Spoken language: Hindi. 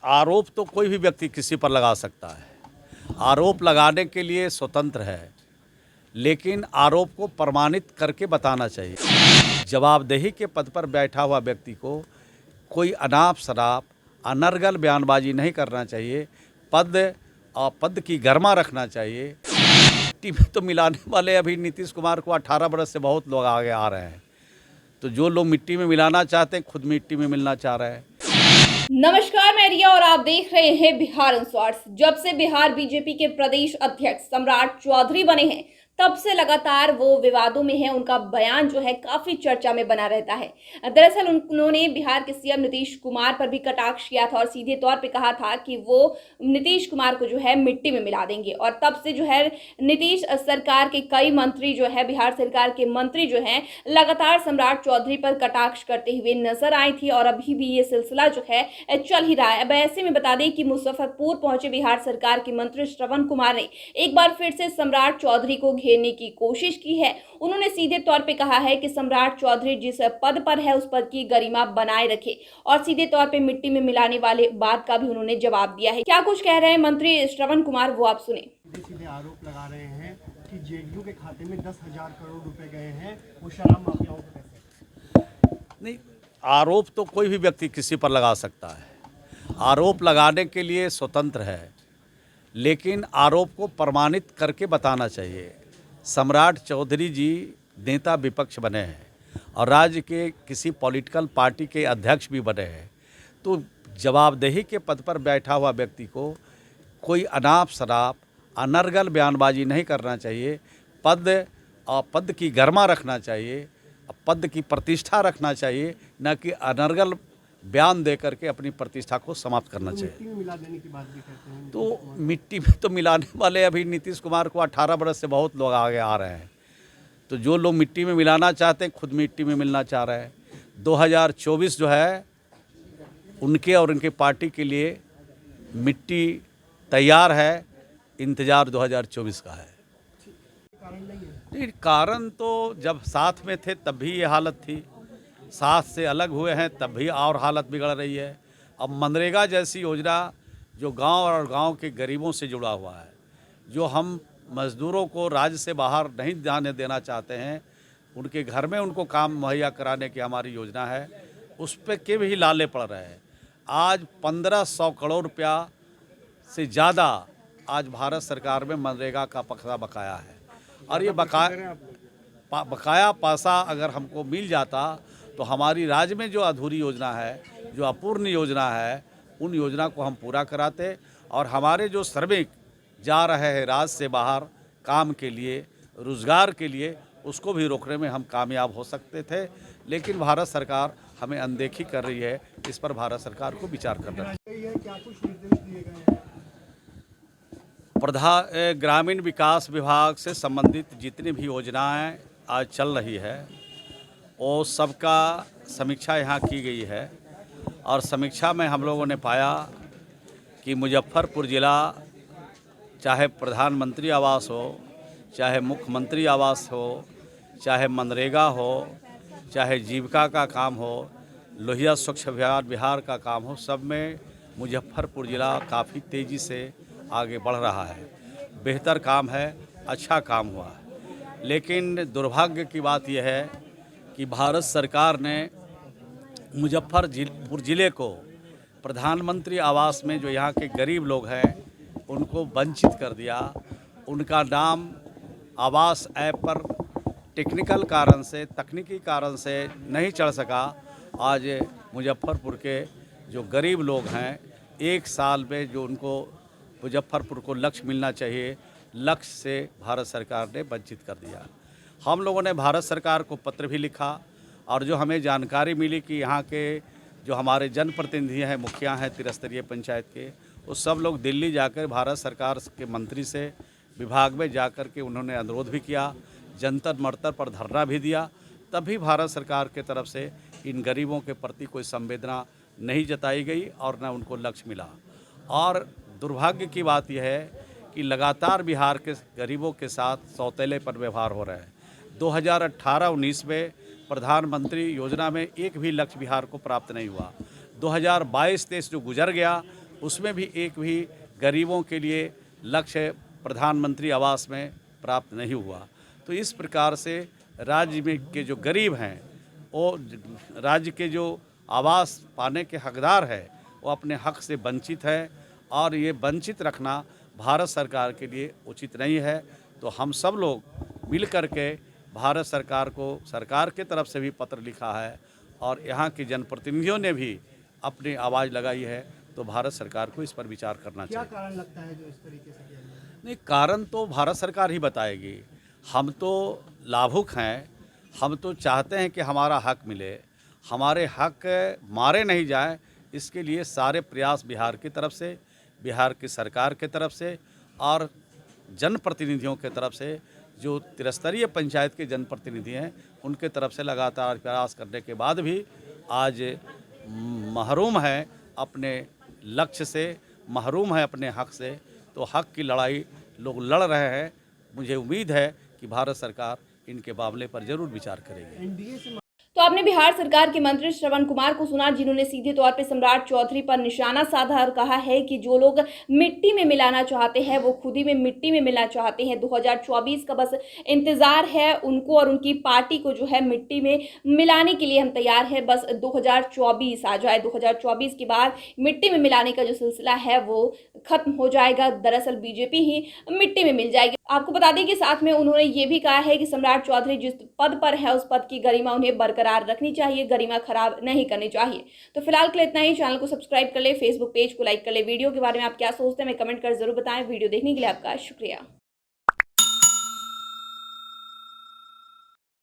आरोप तो कोई भी व्यक्ति किसी पर लगा सकता है। आरोप लगाने के लिए स्वतंत्र है, लेकिन आरोप को प्रमाणित करके बताना चाहिए। जवाबदेही के पद पर बैठा हुआ व्यक्ति को कोई अनाप शनाप अनर्गल बयानबाजी नहीं करना चाहिए। पद की गरिमा रखना चाहिए। मिट्टी में तो मिलाने वाले अभी नीतीश कुमार को 18 बरस से बहुत लोग आगे आ रहे हैं। तो जो लोग मिट्टी में मिलाना चाहते हैं, खुद मिट्टी में मिलना चाह रहे हैं। नमस्कार, मैं रिया और आप देख रहे हैं बिहार इंस्वार्ट्स। जब से बिहार बीजेपी के प्रदेश अध्यक्ष सम्राट चौधरी बने हैं, तब से लगातार वो विवादों में है। उनका बयान जो है काफी चर्चा में बना रहता है। दरअसल उन्होंने बिहार के सीएम नीतीश कुमार पर भी कटाक्ष किया था और सीधे तौर पे कहा था कि वो नीतीश कुमार को जो है मिट्टी में मिला देंगे। और तब से जो है नीतीश सरकार के कई मंत्री जो है, बिहार सरकार के मंत्री जो हैं, लगातार सम्राट चौधरी पर कटाक्ष करते हुए नजर आई थी और अभी भी ये सिलसिला जो है चल ही रहा है। अब ऐसे में बता दें कि मुजफ्फरपुर पहुंचे बिहार सरकार के मंत्री श्रवण कुमार ने एक बार फिर से सम्राट चौधरी को घेरने की कोशिश की है। उन्होंने सीधे तौर पे कहा है कि सम्राट चौधरी जिस पद पर है उस पद की गरिमा बनाए रखे और सीधे तौर पे मिट्टी में मिलाने वाले बात का भी उन्होंने जवाब दिया है। क्या कुछ कह रहे हैं मंत्री श्रवण कुमार, वो आप सुने। सीधे आरोप लगा रहे हैं कि जेडीयू के खाते में 10,000 करोड़ रुपए गए हैं, वो शराब माफियाओं के पैसे। नहीं, आरोप तो कोई भी व्यक्ति किसी पर लगा सकता है। आरोप लगाने के लिए स्वतंत्र है, लेकिन आरोप को प्रमाणित करके बताना चाहिए। सम्राट चौधरी जी नेता विपक्ष बने हैं और राज्य के किसी पॉलिटिकल पार्टी के अध्यक्ष भी बने हैं। तो जवाबदेही के पद पर बैठा हुआ व्यक्ति को कोई अनाप शनाप अनर्गल बयानबाजी नहीं करना चाहिए। पद की गरिमा रखना चाहिए, पद की प्रतिष्ठा रखना चाहिए, न कि अनर्गल बयान दे करके अपनी प्रतिष्ठा को समाप्त करना चाहिए। मिट्टी में मिला देने की बात भी कहते हैं। तो मिट्टी में तो मिलाने वाले अभी नीतीश कुमार को 18 बरस से बहुत लोग आगे आ रहे हैं। तो जो लोग मिट्टी में मिलाना चाहते हैं, खुद मिट्टी में मिलना चाह रहे हैं। 2024 जो है उनके और उनके पार्टी के लिए मिट्टी तैयार है, इंतज़ार 2024 का है। नहीं, कारण तो जब साथ में थे तब भी ये हालत थी, साथ से अलग हुए हैं तब भी और हालत बिगड़ रही है। अब मनरेगा जैसी योजना जो गांव और गांव के गरीबों से जुड़ा हुआ है, जो हम मज़दूरों को राज्य से बाहर नहीं जाने देना चाहते हैं, उनके घर में उनको काम मुहैया कराने की हमारी योजना है, उस पर के भी लाले पड़ रहे हैं। आज 1500 करोड़ रुपया से ज़्यादा आज भारत सरकार में मनरेगा का बकाया है। और ये बकाया पैसा अगर हमको मिल जाता तो हमारी राज्य में जो अधूरी योजना है, जो अपूर्ण योजना है, उन योजना को हम पूरा कराते और हमारे जो श्रमिक जा रहे हैं राज्य से बाहर काम के लिए, रोज़गार के लिए, उसको भी रोकने में हम कामयाब हो सकते थे। लेकिन भारत सरकार हमें अनदेखी कर रही है। इस पर भारत सरकार को विचार करना चाहिए। क्या कुछ निर्देश दिए गए हैं? ग्रामीण विकास विभाग से संबंधित जितनी भी योजनाएं आज चल रही है, वो सबका समीक्षा यहाँ की गई है और समीक्षा में हम लोगों ने पाया कि मुजफ्फरपुर ज़िला चाहे प्रधानमंत्री आवास हो, चाहे मुख्यमंत्री आवास हो, चाहे मनरेगा हो, चाहे जीविका का काम हो, लोहिया स्वच्छ अभियान बिहार का काम हो, सब में मुजफ्फरपुर ज़िला काफ़ी तेज़ी से आगे बढ़ रहा है। बेहतर काम है, अच्छा काम हुआ है। लेकिन दुर्भाग्य की बात यह है कि भारत सरकार ने मुजफ्फरपुर ज़िले को प्रधानमंत्री आवास में जो यहाँ के गरीब लोग हैं उनको वंचित कर दिया। उनका नाम आवास ऐप पर तकनीकी कारण से नहीं चढ़ सका। आज मुजफ्फरपुर के जो गरीब लोग हैं, एक साल में जो उनको मुजफ्फरपुर को लक्ष्य मिलना चाहिए, लक्ष्य से भारत सरकार ने वंचित कर दिया। हम लोगों ने भारत सरकार को पत्र भी लिखा और जो हमें जानकारी मिली कि यहाँ के जो हमारे जनप्रतिनिधि हैं, मुखिया हैं त्रिस्तरीय पंचायत के, वो सब लोग दिल्ली जाकर भारत सरकार के मंत्री से विभाग में जाकर के उन्होंने अनुरोध भी किया, जंतर मंतर पर धरना भी दिया। तब भी भारत सरकार के तरफ से इन गरीबों के प्रति कोई संवेदना नहीं जताई गई और न उनको लक्ष्य मिला। और दुर्भाग्य की बात यह है कि लगातार बिहार के गरीबों के साथ सौतेलेपन व्यवहार हो रहा है। 2018-19 में प्रधानमंत्री योजना में एक भी लक्ष्य बिहार को प्राप्त नहीं हुआ। 2022-23 जो गुजर गया उसमें भी एक भी गरीबों के लिए लक्ष्य प्रधानमंत्री आवास में प्राप्त नहीं हुआ। तो इस प्रकार से राज्य में के जो गरीब हैं वो राज्य के जो आवास पाने के हकदार है वो अपने हक से वंचित है, और ये वंचित रखना भारत सरकार के लिए उचित नहीं है। तो हम सब लोग मिल कर के भारत सरकार को, सरकार के तरफ से भी पत्र लिखा है और यहाँ के जनप्रतिनिधियों ने भी अपनी आवाज़ लगाई है। तो भारत सरकार को इस पर विचार करना क्या चाहिए। कारण लगता है जो इस तरीके से किया गया है? नहीं, कारण तो भारत सरकार ही बताएगी। हम तो लाभुक हैं, हम तो चाहते हैं कि हमारा हक मिले, हमारे हक मारे नहीं जाए, इसके लिए सारे प्रयास बिहार की तरफ से, बिहार की सरकार के तरफ से और जनप्रतिनिधियों के तरफ से, जो त्रिस्तरीय पंचायत के जनप्रतिनिधि हैं उनके तरफ से लगातार प्रयास करने के बाद भी आज महरूम है अपने लक्ष्य से, महरूम है अपने हक से। तो हक की लड़ाई लोग लड़ रहे हैं। मुझे उम्मीद है कि भारत सरकार इनके मामले पर जरूर विचार करेगी। एनडीए से तो आपने बिहार सरकार के मंत्री श्रवण कुमार को सुना, जिन्होंने सीधे तौर पे सम्राट चौधरी पर निशाना साधा और कहा है कि जो लोग मिट्टी में मिलाना चाहते हैं वो खुद ही में मिट्टी में मिलाना चाहते हैं। 2024 का बस इंतजार है उनको और उनकी पार्टी को जो है मिट्टी में मिलाने के लिए हम तैयार हैं। बस 2024 आ जाए, 2024 के बाद मिट्टी में मिलाने का जो सिलसिला है वो खत्म हो जाएगा। दरअसल बीजेपी ही मिट्टी में मिल जाएगी। आपको बता दें कि साथ में उन्होंने ये भी कहा है कि सम्राट चौधरी जिस पद पर है उस पद की गरिमा उन्हें बरकरार रखनी चाहिए, गरिमा खराब नहीं करनी चाहिए। तो फिलहाल के लिए इतना ही। चैनल को सब्सक्राइब कर ले, फेसबुक पेज को लाइक कर ले। वीडियो के बारे में आप क्या सोचते हैं हमें कमेंट कर जरूर बताएं। वीडियो देखने के लिए आपका शुक्रिया।